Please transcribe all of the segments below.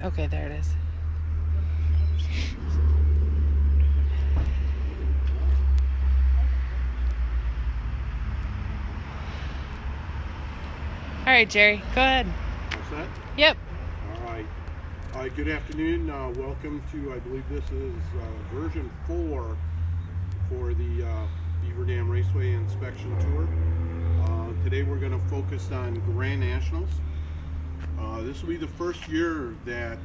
Okay, there it is. All right, Jerry, go ahead. What's that? Yep. All right. Good afternoon. Welcome to, I believe this is version 4 for the Beaver Dam Raceway Inspection Tour. Today we're going to focus on Grand Nationals. This will be the first year that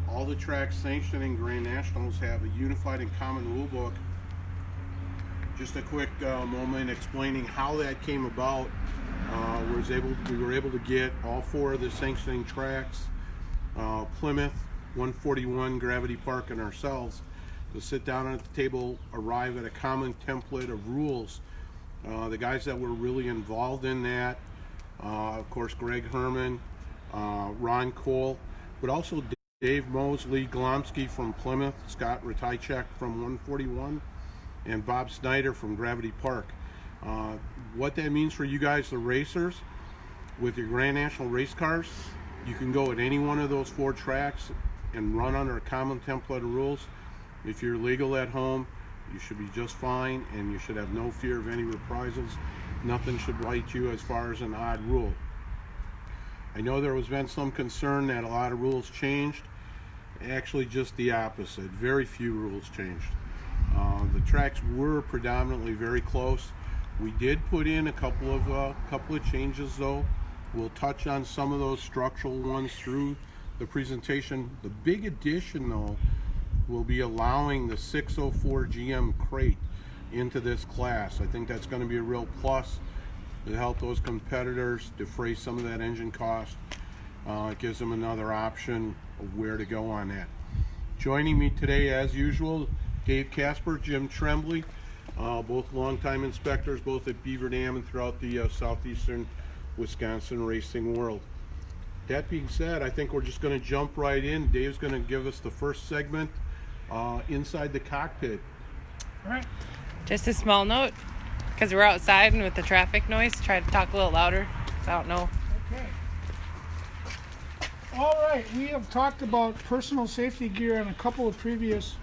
all the tracks sanctioning Grand Nationals have a unified and common rule book. Just a quick moment explaining how that came about. We were able to get all 4 of the sanctioning tracks, Plymouth, 141, Gravity Park, and ourselves, to sit down at the table, arrive at a common template of rules. The guys that were really involved in that, of course, Greg Herman, Ron Cole, but also Dave Mosley Glomsky from Plymouth, Scott Ratajczak from 141, and Bob Snyder from Gravity Park. What that means for you guys, the racers, with your Grand National race cars, you can go at any one of those 4 tracks and run under a common template of rules. If you're legal at home, you should be just fine, and you should have no fear of any reprisals. Nothing should bite you as far as an odd rule. I know there has been some concern that a lot of rules changed. Actually, just the opposite. Very few rules changed. The tracks were predominantly very close. We did put in a couple of changes, though. We'll touch on some of those structural ones through the presentation. The big addition, though, will be allowing the 604 GM crate into this class. I think that's going to be a real plus to help those competitors defray some of that engine cost. It gives them another option of where to go on that. Joining me today, as usual, Dave Casper, Jim Tremblay, both longtime inspectors, both at Beaver Dam and throughout the southeastern Wisconsin racing world. That being said, I think we're just going to jump right in. Dave's going to give us the first segment, inside the cockpit. All right. Just a small note, because we're outside and with the traffic noise, try to talk a little louder, so I don't know. Okay. All right, we have talked about personal safety gear in a couple of previous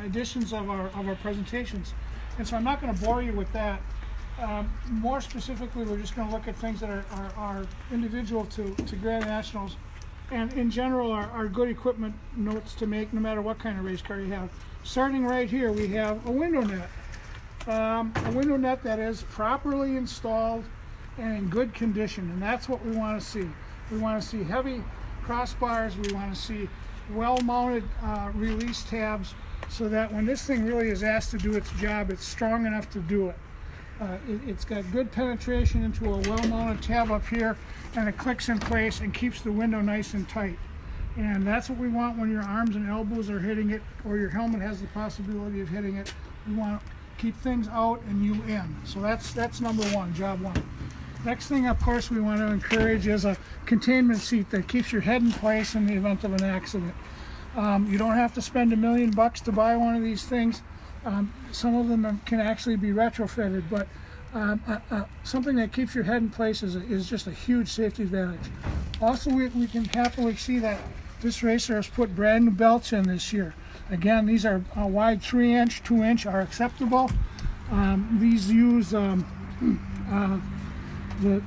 editions of our presentations, and so I'm not going to bore you with that. More specifically, we're just going to look at things that are individual to Grand Nationals, and in general are good equipment notes to make no matter what kind of race car you have. Starting right here, we have a window net. A window net that is properly installed and in good condition, and that's what we want to see. We want to see heavy crossbars. We want to see well-mounted release tabs, so that when this thing really is asked to do its job, it's strong enough to do it. It's got good penetration into a well-mounted tab up here, and it clicks in place and keeps the window nice and tight. And that's what we want when your arms and elbows are hitting it, or your helmet has the possibility of hitting it. We want to keep things out and you in. So that's number 1, job 1. Next thing, of course, we want to encourage is a containment seat that keeps your head in place in the event of an accident. You don't have to spend $1 million to buy one of these things. Some of them can actually be retrofitted, but something that keeps your head in place is just a huge safety advantage. Also, we can happily see that this racer has put brand new belts in this year. Again, these are wide 3-inch, 2-inch are acceptable. These use the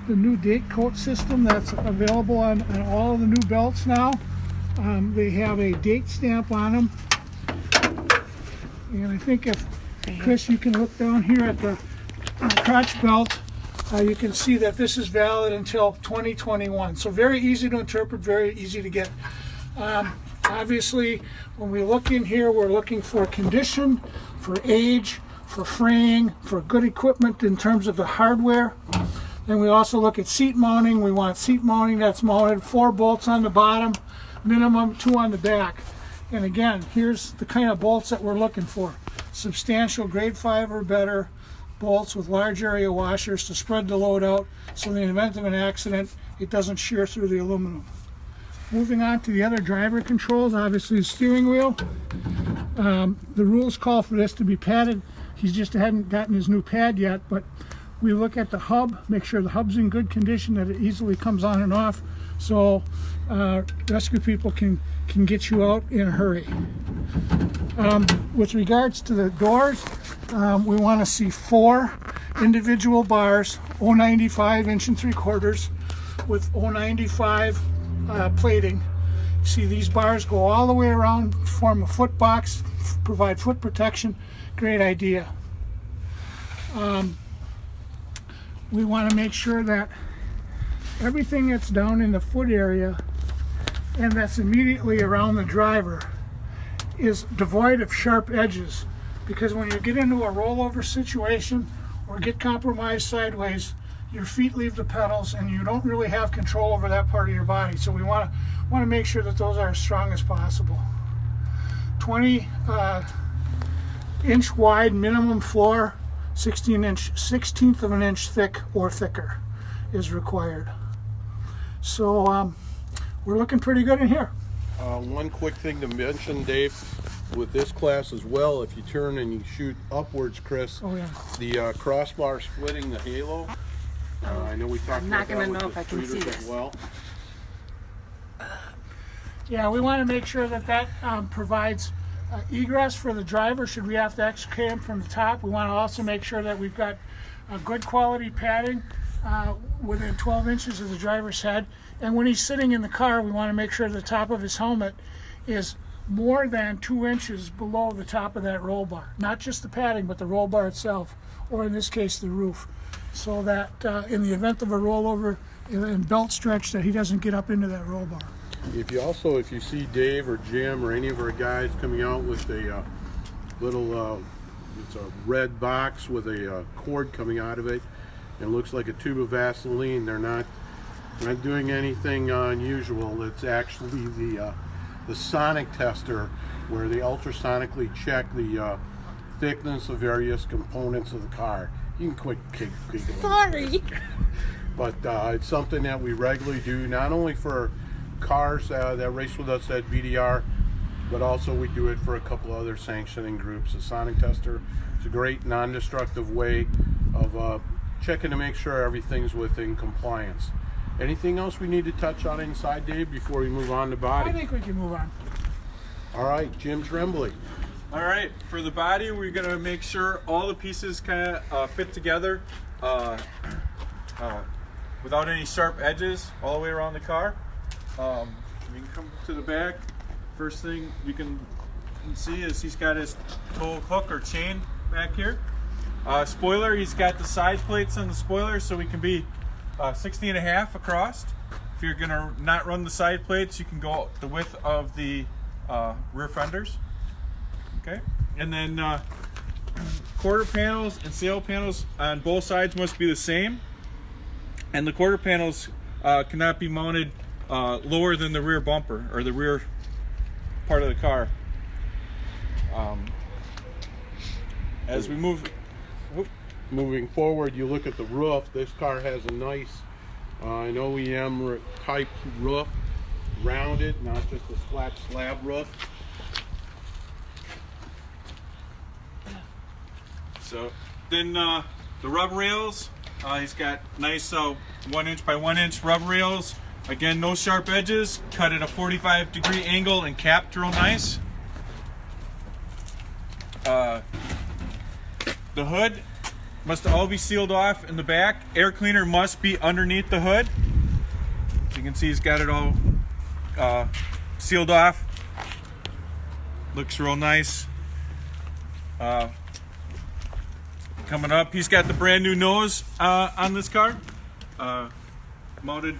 new date coat system that's available on all of the new belts now. They have a date stamp on them. And I think if, Chris, you can look down here at the crotch belt, you can see that this is valid until 2021. So very easy to interpret, very easy to get. Obviously, when we look in here, we're looking for condition, for age, for fraying, for good equipment in terms of the hardware. Then we also look at seat mounting. We want seat mounting that's mounted 4 bolts on the bottom, minimum 2 on the back. And again, here's the kind of bolts that we're looking for. Substantial grade 5 or better bolts with large area washers to spread the load out, so in the event of an accident, it doesn't shear through the aluminum. Moving on to the other driver controls, obviously the steering wheel. The rules call for this to be padded. He just hadn't gotten his new pad yet, but we look at the hub, make sure the hub's in good condition, that it easily comes on and off. So rescue people can get you out in a hurry. With regards to the doors, we want to see 4 individual bars, 0.95 inch and 3/4 with 0.95 plating. See, these bars go all the way around, form a foot box, provide foot protection. Great idea. We want to make sure that everything that's down in the foot area and that's immediately around the driver is devoid of sharp edges, because when you get into a rollover situation or get compromised sideways, your feet leave the pedals and you don't really have control over that part of your body. So we want to make sure that those are as strong as possible. 20 inch wide minimum floor, 16th of an inch thick or thicker is required. So we're looking pretty good in here. One quick thing to mention, Dave, with this class as well, if you turn and you shoot upwards, Chris, Oh yeah. the crossbar splitting the halo. I know we talked I'm not about that gonna with know the if I can see streeters as this. well. Yeah, we want to make sure that provides egress for the driver should we have to extricate him from the top. We want to also make sure that we've got a good quality padding within 12 inches of the driver's head. And when he's sitting in the car, we want to make sure the top of his helmet is more than 2 inches below the top of that roll bar. Not just the padding, but the roll bar itself, or in this case, the roof. So that in the event of a rollover and belt stretch, that he doesn't get up into that roll bar. If you see Dave or Jim or any of our guys coming out with a little, it's a red box with a cord coming out of it, and it looks like a tube of Vaseline, they're not doing anything unusual. It's actually the sonic tester, where they ultrasonically check the thickness of various components of the car. You can quit giggling. Sorry. But it's something that we regularly do, not only for cars that race with us at VDR, but also we do it for a couple other sanctioning groups. The sonic tester is a great non-destructive way of checking to make sure everything's within compliance. Anything else we need to touch on inside, Dave, before we move on to I body? think we can move on. All right, Jim Tremblay. All right, for the body, we're gonna make sure all the pieces kind of fit together without any sharp edges all the way around the car. You can come to the back. First thing you can see is he's got his tow hook or chain back here. Spoiler, he's got the side plates on the spoiler, so we can be 60.5 across. If you're gonna not run the side plates, you can go the width of the rear fenders. Okay, and then quarter panels and sail panels on both sides must be the same, and the quarter panels cannot be mounted lower than the rear bumper or the rear part of the car. As we Moving forward, you look at the roof. This car has a nice an OEM type roof, rounded, not just a flat slab roof. So then the rub rails, he's got nice 1 inch by 1 inch rub rails. Again, no sharp edges, cut at a 45-degree angle and capped real nice. The hood must all be sealed off in the back. Air cleaner must be underneath the hood. As you can see, he's got it all sealed off. Looks real nice. Coming up, he's got the brand new nose on this car, mounted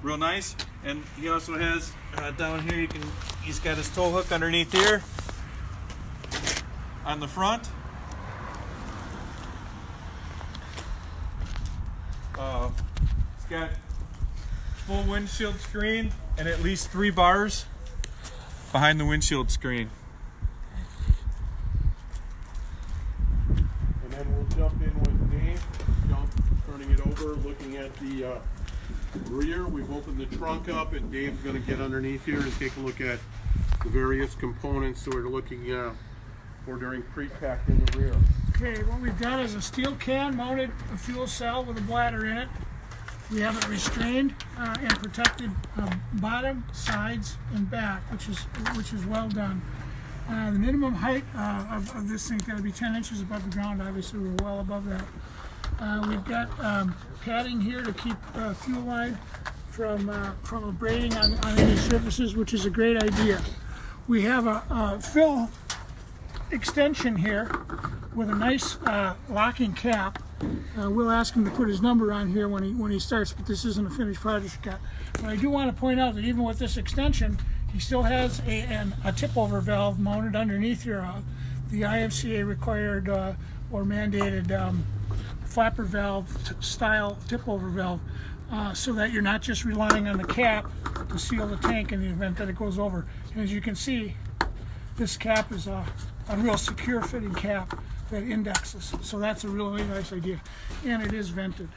real nice, and he also has down here. He's got his tow hook underneath here on the front. It's got full windshield screen and at least 3 bars behind the windshield screen. And then we'll jump in with Dave, turning it over, looking at the rear. We've opened the trunk up, and Dave's going to get underneath here and take a look at the various components that we're looking for during pre-pack in the rear. Okay, what we've got is a steel can mounted a fuel cell with a bladder in it. We have it restrained and protected bottom, sides, and back, which is well done. The minimum height of this thing's got to be 10 inches above the ground. Obviously, we're well above that. We've got padding here to keep fuel line from abrading on any surfaces, which is a great idea. We have a fill extension here with a nice locking cap. We'll ask him to put his number on here when he starts, but this isn't a finished project yet. But I do want to point out that even with this extension, he still has a tip-over valve mounted underneath here, the IFCA required or mandated flapper valve style tip-over valve, so that you're not just relying on the cap to seal the tank in the event that it goes over. And as you can see, this cap is a real secure fitting cap that indexes, so that's a really nice idea, and it is vented.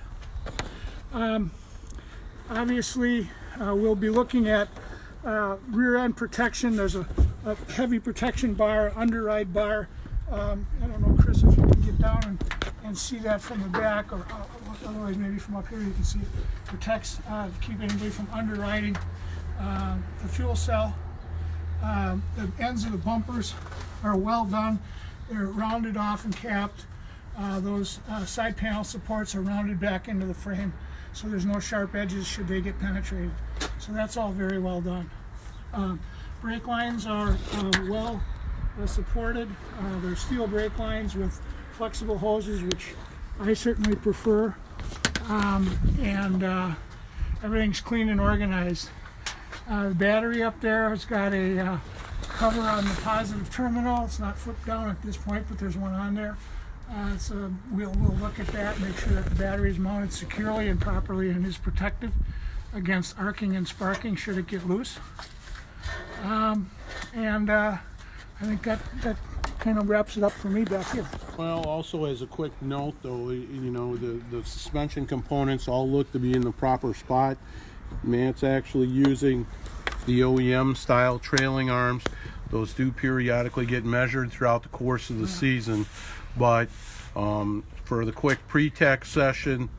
Obviously, we'll be looking at rear end protection. There's a heavy protection bar, underride bar. I don't know, Chris, if you can get down and see that from the back, or otherwise maybe from up here you can see it protects to keep anybody from underriding the fuel cell. The ends of the bumpers are well done. They're rounded off and capped. Those side panel supports are rounded back into the frame, so there's no sharp edges should they get penetrated. So that's all very well done. Brake lines are well supported. They're steel brake lines with flexible hoses, which I certainly prefer. Everything's clean and organized. The battery up there has got a cover on the positive terminal. It's not flipped down at this point, but there's one on there. So we'll look at that, make sure that the battery is mounted securely and properly and is protected against arcing and sparking should it get loose. I think that kind of wraps it up for me back here. Well, also as a quick note though, you know, the suspension components all look to be in the proper spot. Matt's actually using the OEM style trailing arms. Those do periodically get measured throughout the course of the season, but for the quick pre-tech session,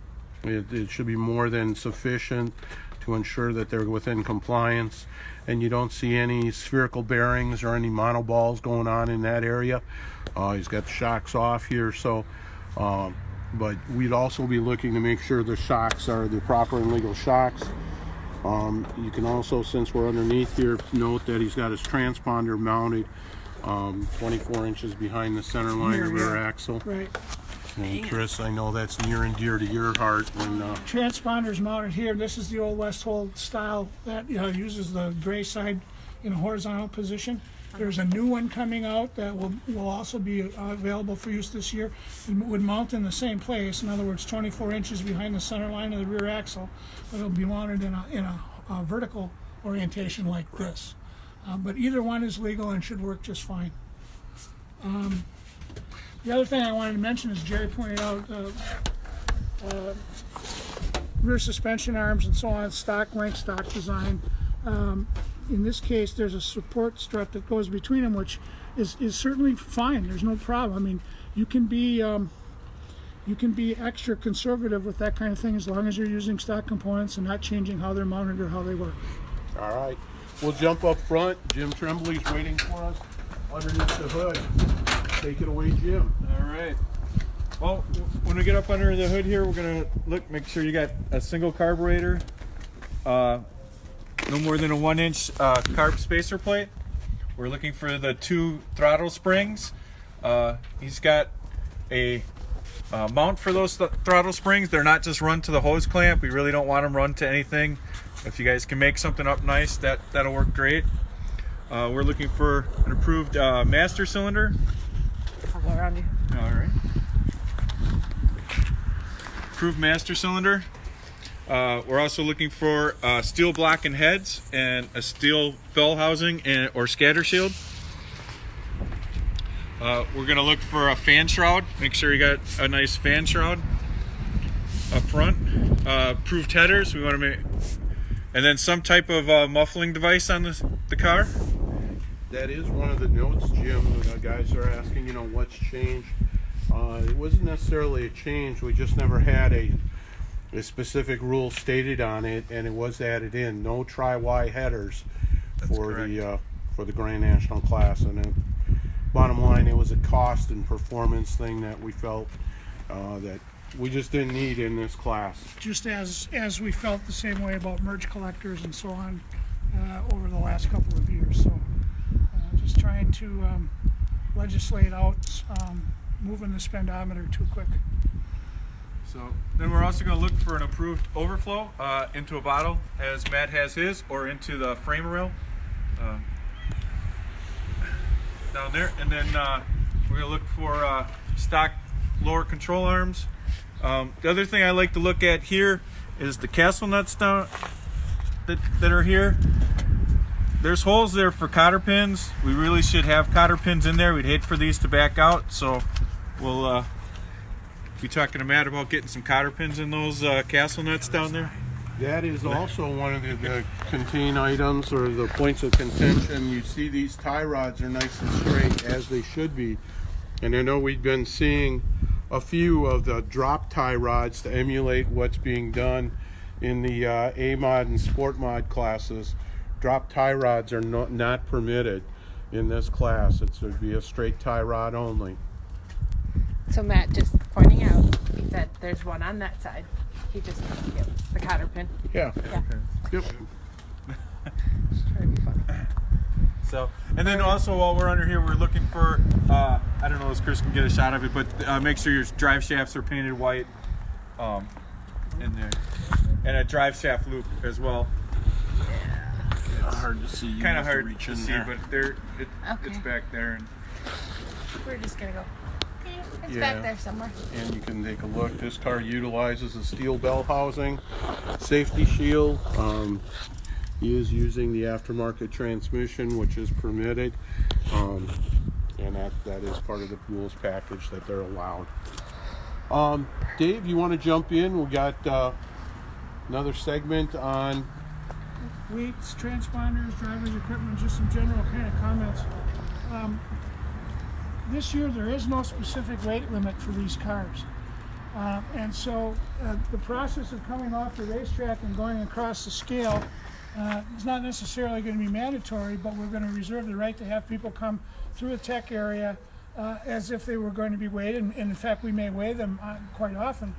it should be more than sufficient to ensure that they're within compliance, and you don't see any spherical bearings or any monoballs going on in that area. He's got the shocks off here, so but we'd also be looking to make sure the shocks are the proper and legal shocks. You can also, since we're underneath here, note that he's got his transponder mounted 24 inches behind the center line of the rear axle. Right. And Chris, I know that's near and dear to your heart. When Transponder's mounted here. This is the old Westhold style that uses the gray side in a horizontal position. There's a new one coming out that will also be available for use this year. It would mount in the same place. In other words, 24 inches behind the center line of the rear axle. But it'll be mounted in a vertical orientation like this. But either one is legal and should work just fine. The other thing I wanted to mention is Jerry pointed out rear suspension arms and so on, stock length, stock design. In this case, there's a support strut that goes between them, which is certainly fine. There's no problem. I mean, you can be extra conservative with that kind of thing as long as you're using stock components and not changing how they're mounted or how they work. all right, we'll jump up front. Jim Tremblay's waiting for us underneath the hood. Take it away, Jim. All right. Well, when we get up under the hood here, we're gonna make sure you got a single carburetor, no more than a 1-inch carb spacer plate. We're looking for the 2 throttle springs. He's got a mount for those throttle springs. They're not just run to the hose clamp. We really don't want them run to anything. If you guys can make something up nice, that'll work great. We're looking for an approved master cylinder. I'll go around you. All right. Approved master cylinder. We're also looking for steel blackened heads and a steel bell housing or scatter shield. We're going to look for a fan shroud. Make sure you got a nice fan shroud up front. Approved headers. We want to make, and then some type of muffling device on the car. That is one of the notes, Jim. The guys are asking, you know, what's changed. It wasn't necessarily a change. We just never had a a specific rule stated on it, and it was added in, no tri-Y headers for the Grand National class. And then, bottom line, it was a cost and performance thing that we felt that we just didn't need in this class. Just as we felt the same way about merge collectors and so on over the last couple of years. So just trying to legislate out moving the spendometer too quick. So then we're also going to look for an approved overflow into a bottle, as Matt has his, or into the frame rail down there. And then we're going to look for stock lower control arms. The other thing I like to look at here is the castle nuts down that are here. There's holes there for cotter pins. We really should have cotter pins in there. We'd hate for these to back out, so we'll be talking to Matt about getting some cotter pins in those castle nuts down there. That is also one of the contain items or the points of contention. You see these tie rods are nice and straight, as they should be. And I know we've been seeing a few of the drop tie rods to emulate what's being done in the A-Mod and Sport Mod classes. Drop tie rods are not permitted in this class. It would be a straight tie rod only. So Matt just pointing out, he said there's one on that side. He just yep, the cotter pin. Yeah. Yeah. Yep. Try to be funny. So, and then also while we're under here, we're looking for, I don't know if Chris can get a shot of it, but make sure your drive shafts are painted white in there. And a drive shaft loop as well. Hard to see. Kind of hard to see, but it's back there. And We're just gonna go. It's Yeah. back there somewhere. And you can take a look. This car utilizes a steel bell housing, safety shield. He is using the aftermarket transmission, which is permitted, and that is part of the rules package that they're allowed. Dave, you want to jump in? We got another segment on Weights, transponders, driver's equipment, just some general kind of comments. This year there is no specific weight limit for these cars. And so the process of coming off the racetrack and going across the scale is not necessarily going to be mandatory, but we're going to reserve the right to have people come through the tech area as if they were going to be weighed, and in fact we may weigh them quite often.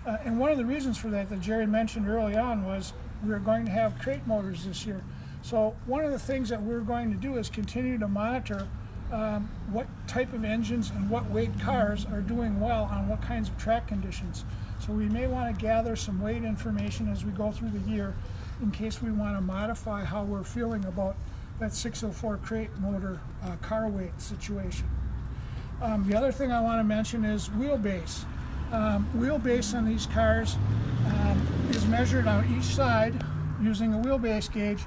And one of the reasons for that Jerry mentioned early on was we're going to have crate motors this year. So one of the things that we're going to do is continue to monitor what type of engines and what weight cars are doing well on what kinds of track conditions. So we may want to gather some weight information as we go through the year in case we want to modify how we're feeling about that 604 crate motor car weight situation. The other thing I want to mention is wheelbase. Wheelbase on these cars is measured on each side using a wheelbase gauge,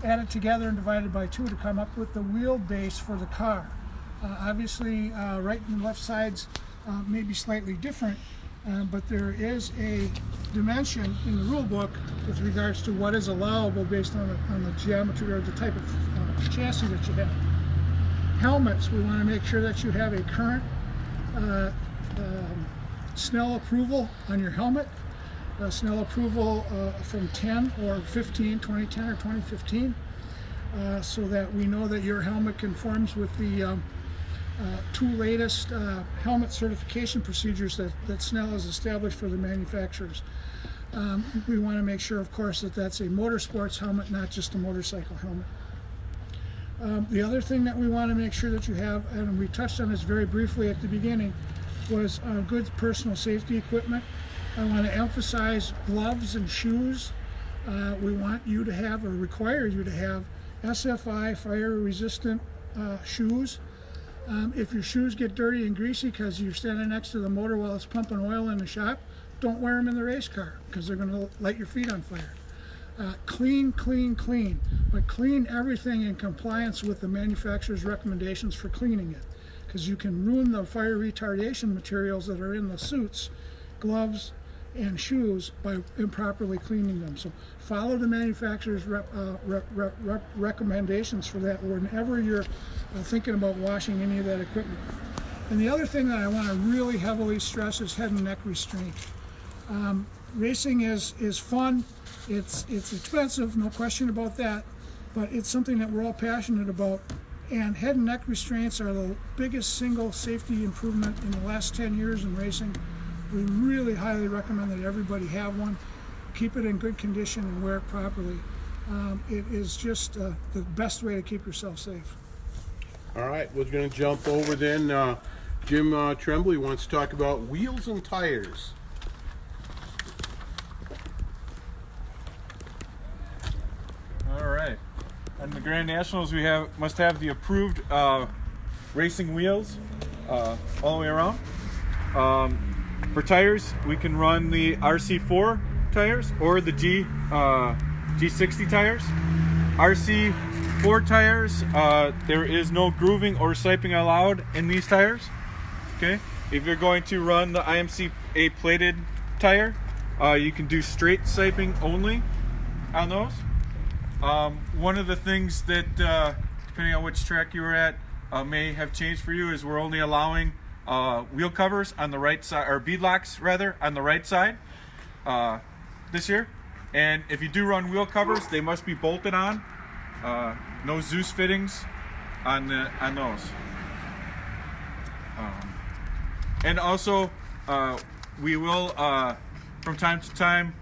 added together and divided by 2 to come up with the wheelbase for the car. Obviously, right and left sides may be slightly different, but there is a dimension in the rule book with regards to what is allowable based on the geometry or the type of chassis that you have. Helmets, we want to make sure that you have a current Snell approval on your helmet. Snell approval from 10 or 15, 2010 or 2015, so that we know that your helmet conforms with the 2 latest helmet certification procedures that Snell has established for the manufacturers. We want to make sure, of course, that that's a motorsports helmet, not just a motorcycle helmet. The other thing that we want to make sure that you have, and we touched on this very briefly at the beginning, was good personal safety equipment. I want to emphasize gloves and shoes. We want you to have, or require you to have, SFI fire resistant shoes. If your shoes get dirty and greasy because you're standing next to the motor while it's pumping oil in the shop, don't wear them in the race car because they're going to light your feet on fire. Clean, clean, clean, but clean everything in compliance with the manufacturer's recommendations for cleaning it, because you can ruin the fire retardation materials that are in the suits, gloves, and shoes by improperly cleaning them. So follow the manufacturer's recommendations for that whenever you're thinking about washing any of that equipment. And the other thing that I want to really heavily stress is head and neck restraint. Racing is fun. It's expensive, no question about that, but it's something that we're all passionate about. And head and neck restraints are the biggest single safety improvement in the last 10 years in racing. We really highly recommend that everybody have one. Keep it in good condition and wear it properly. It is just the best way to keep yourself safe. All right, we're going to jump over then. Jim Tremblay wants to talk about wheels and tires. All right. On the Grand Nationals, we must have the approved racing wheels all the way around. For tires, we can run the RC4 tires or the G60 tires. RC4 tires, there is no grooving or siping allowed in these tires. Okay. If you're going to run the IMCA plated tire, you can do straight siping only on those. One of the things that, depending on which track you were at, may have changed for you is we're only allowing wheel covers on the right side, or bead locks rather, on the right side this year. And if you do run wheel covers, they must be bolted on. No Zeus fittings on those. And also, we will, from time to time,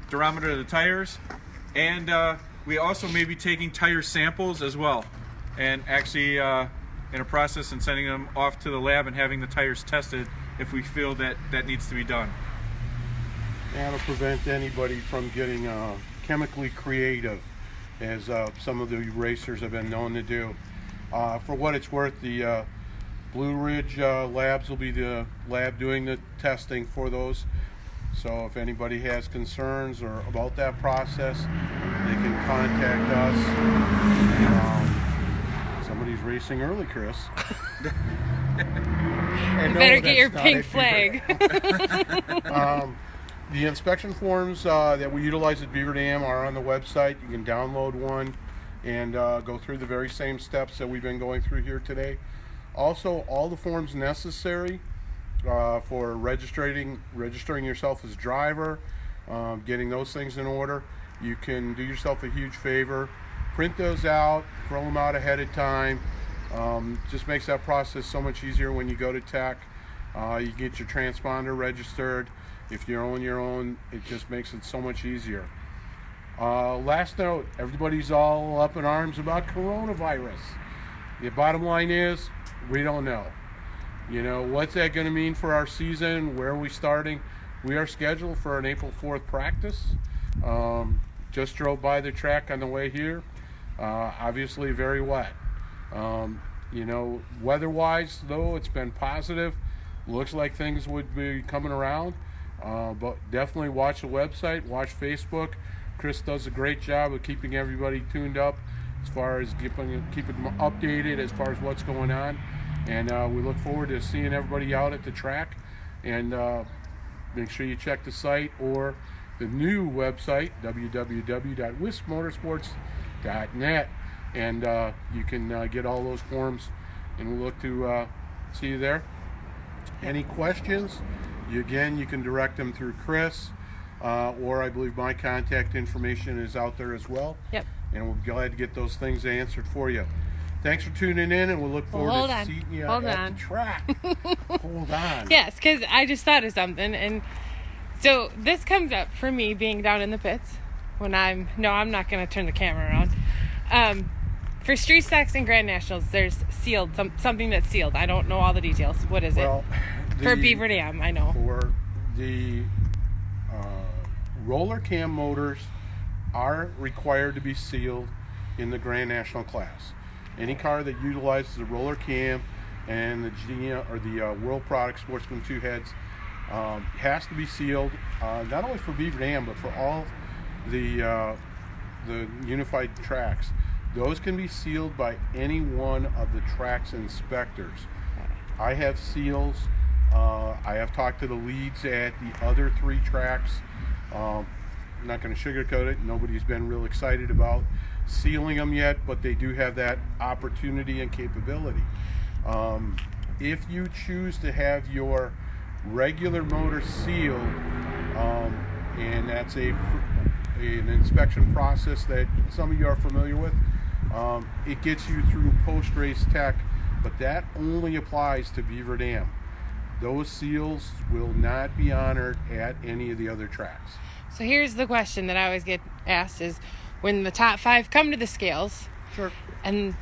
durometer the tires. And we also may be taking tire samples as well, and actually in a process and sending them off to the lab and having the tires tested if we feel that needs to be done. And to prevent anybody from getting chemically creative, as some of the racers have been known to do. For what it's worth, the Blue Ridge Labs will be the lab doing the testing for those. So if anybody has concerns or about that process, they can contact us. Somebody's racing early, Chris. You better get your pink flag. The inspection forms that we utilize at Beaver Dam are on the website. You can download one and go through the very same steps that we've been going through here today. Also, all the forms necessary for registering yourself as driver, getting those things in order. You can do yourself a huge favor, print those out, fill them out ahead of time. Just makes that process so much easier when you go to tech. You get your transponder registered. If you're on your own, it just makes it so much easier. Last note, everybody's all up in arms about coronavirus. The bottom line is, we don't know. You know, what's that going to mean for our season? Where are we starting? We are scheduled for an April 4th practice. Just drove by the track on the way here. Obviously very wet. You know, weather-wise, though, it's been positive. Looks like things would be coming around. But definitely watch the website, watch Facebook. Chris does a great job of keeping everybody tuned up as far as keeping them updated as far as what's going on. And we look forward to seeing everybody out at the track. And make sure you check the site or the new website, www.wispmotorsports.net. And you can get all those forms, and we'll look to see you there. Any questions? You can direct them through Chris, or I believe my contact information is out there as well. Yep. And we'll be glad to get those things answered for you. Thanks for tuning in, and we'll look forward to seeing you at the track. Hold on. Yes, because I just thought of something, and so this comes up for me being down in the pits when I'm not going to turn the camera around. For street stocks and Grand Nationals, there's sealed, something that's sealed. I don't know all the details. What is it? For Beaver Dam, I know. For the roller cam motors are required to be sealed in the Grand National class. Any car that utilizes the roller cam and the World Product Sportsman 2 heads has to be sealed, not only for Beaver Dam, but for all the unified tracks. Those can be sealed by any one of the track's inspectors. I have seals. I have talked to the leads at the other 3 tracks. I'm not going to sugarcoat it. Nobody's been real excited about sealing them yet, but they do have that opportunity and capability. If you choose to have your regular motor sealed, and that's an inspection process that some of you are familiar with. It gets you through post-race tech, but that only applies to Beaver Dam. Those seals will not be honored at any of the other tracks. So here's the question that I always get asked is, when the top 5 come to the scales, Sure. and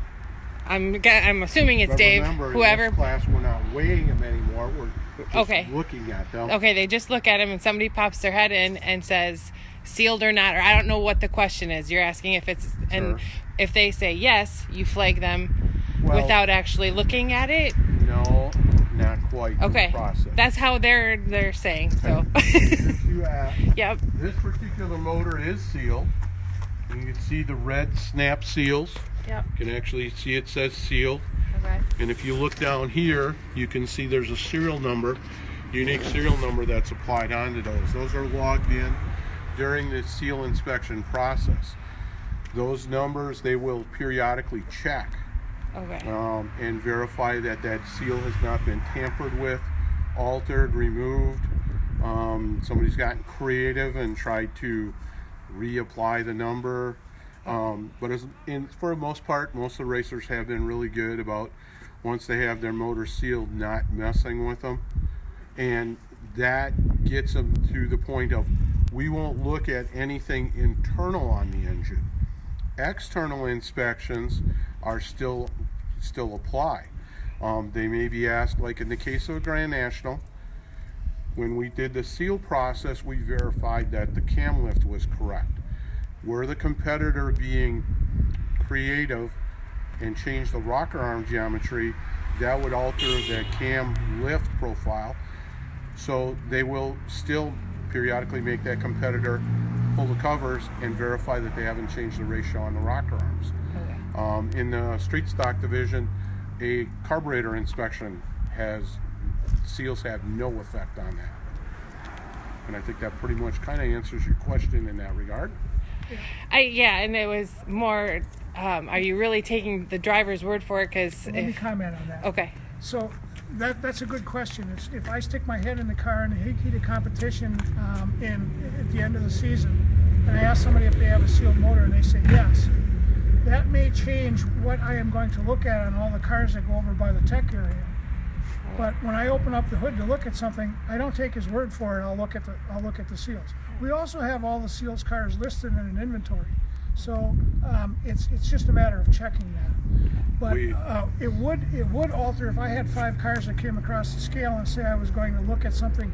I'm assuming it's But Dave, remember, whoever. in this class, we're not weighing them anymore. We're just Okay. looking at them. Okay, they just look at him and somebody pops their head in and says sealed or not, or I don't know what the question is. You're asking if it's, and Sure. if they say yes, you flag them Well- without actually looking at it. No, not quite. Okay, The process. that's how they're saying. So, If you ask, yep. this particular motor is sealed. You can see the red snap seals. Yep. You can actually see it says sealed. Okay. And if you look down here, you can see there's a serial number, unique serial number that's applied onto those. Those are logged in during the seal inspection process. Those numbers they will periodically check Okay. and verify that that seal has not been tampered with, altered, removed. Somebody's gotten creative and tried to reapply the number. But for the most part, most of the racers have been really good about, once they have their motor sealed, not messing with them. And that gets them to the point of, we won't look at anything internal on the engine. External inspections are still apply. They may be asked, like in the case of a Grand National, when we did the seal process, we verified that the cam lift was correct. Were the competitor being creative and change the rocker arm geometry, that would alter the cam lift profile. So they will still periodically make that competitor pull the covers and verify that they haven't changed the ratio on the rocker arms. Okay. In the street stock division, a carburetor inspection seals have no effect on that. And I think that pretty much kind of answers your question in that regard. Yeah, and it was more, are you really taking the driver's word for it? Because Let me comment on that. okay. So that's a good question. If I stick my head in the car in a heated competition at the end of the season, and I ask somebody if they have a sealed motor and they say yes, that may change what I am going to look at on all the cars that go over by the tech area. But when I open up the hood to look at something, I don't take his word for it. I'll look at the seals. We also have all the seals cars listed in an inventory, so it's just a matter of checking that. But it would alter if I had 5 cars that came across the scale and say I was going to look at something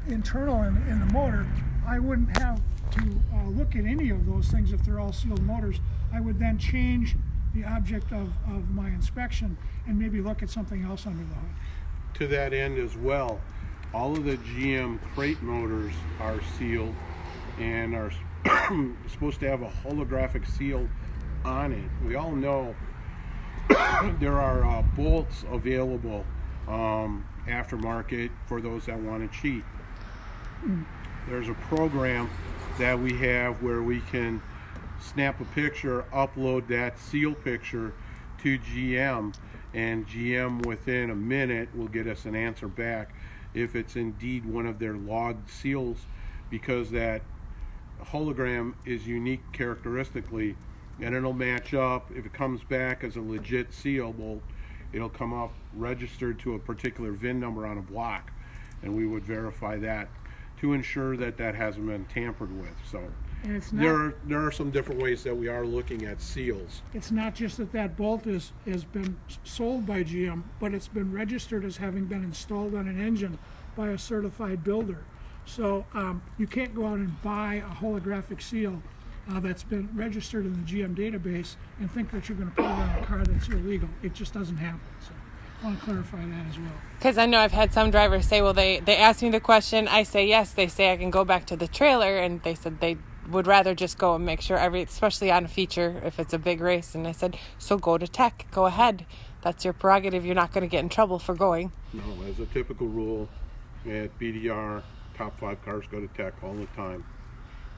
internal in the motor. I wouldn't have to look at any of those things if they're all sealed motors. I would then change the object of my inspection and maybe look at something else under the hood. To that end as well, all of the GM crate motors are sealed and are supposed to have a holographic seal on it. We all know there are bolts available aftermarket for those that want to cheat. There's a program that we have where we can snap a picture, upload that seal picture to GM, and GM within a minute will get us an answer back if it's indeed one of their logged seals, because that hologram is unique characteristically, and it'll match up. If it comes back as a legit seal, well, it'll come up registered to a particular VIN number on a block, and we would verify that to ensure that that hasn't been tampered with. So And it's not, there are some different ways that we are looking at seals. it's not just that bolt has been sold by GM, but it's been registered as having been installed on an engine by a certified builder. So you can't go out and buy a holographic seal that's been registered in the GM database and think that you're going to put it on a car that's illegal. It just doesn't happen. So I want to clarify that as well. Because I know I've had some drivers say, well, they asked me the question, I say yes, they say I can go back to the trailer, and they said they would rather just go and make sure especially on a feature if it's a big race. And I said, so go to tech, go ahead. That's your prerogative. You're not going to get in trouble for going. No, as a typical rule at BDR, top 5 cars go to tech all the time,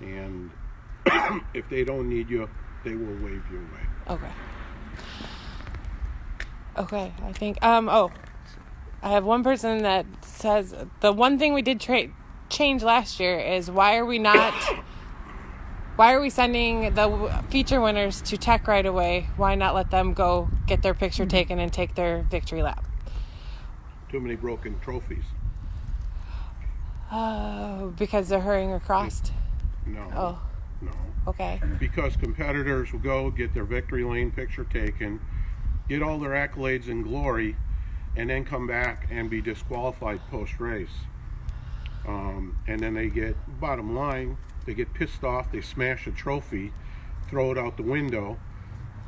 and if they don't need you, they will wave you away. Okay, I think I have one person that says the one thing we did change last year is why are we sending the feature winners to tech right away? Why not let them go get their picture taken and take their victory lap? Too many broken trophies. Because they're hurrying across. No. Oh, No. okay. Because competitors will go get their victory lane picture taken, get all their accolades and glory, and then come back and be disqualified post-race. And then they get, bottom line, they get pissed off, they smash a trophy, throw it out the window,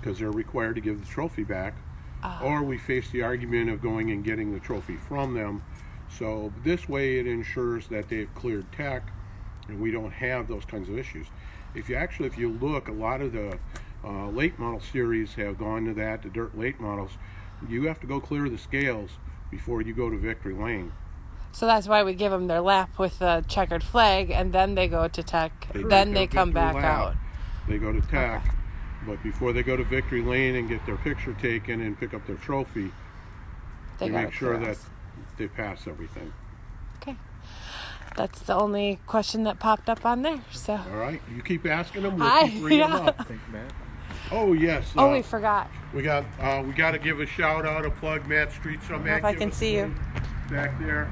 because they're required to give the trophy back. Or we face the argument of going and getting the trophy from them. So this way it ensures that they've cleared tech and we don't have those kinds of issues. If you look, a lot of the late model series have gone to that, the dirt late models. You have to go clear the scales before you go to victory lane. So that's why we give them their lap with the checkered flag, and then they go to tech. Then they come back out. They go to tech, but before they go to victory lane and get their picture taken and pick up their trophy, they make sure that they pass everything. Okay. That's the only question that popped up on there. So. All right, you keep asking them. We'll keep bringing them up. Thank you, Matt. Oh yes. Oh, we forgot. We got to give a shout out, a plug, Matt Street. So Matt, if I can see you back there.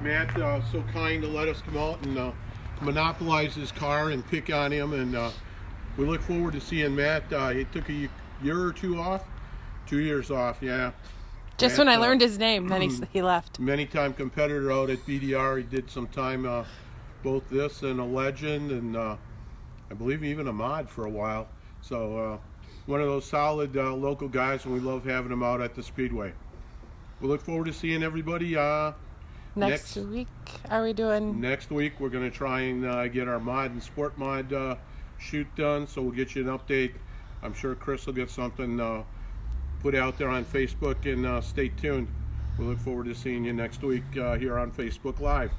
Matt, so kind to let us come out and monopolize his car and pick on him, and we look forward to seeing Matt. He took a year or two off, 2 years off, yeah. Just Matt, when I learned his name, then he left. Many-time competitor out at BDR. He did some time, both this and a legend, and I believe even a mod for a while. So one of those solid local guys, and we love having him out at the Speedway. We look forward to seeing everybody next week. Are we doing? Next week we're going to try and get our mod and sport mod shoot done, so we'll get you an update. I'm sure Chris will get something put out there on Facebook, and stay tuned. We look forward to seeing you next week here on Facebook Live.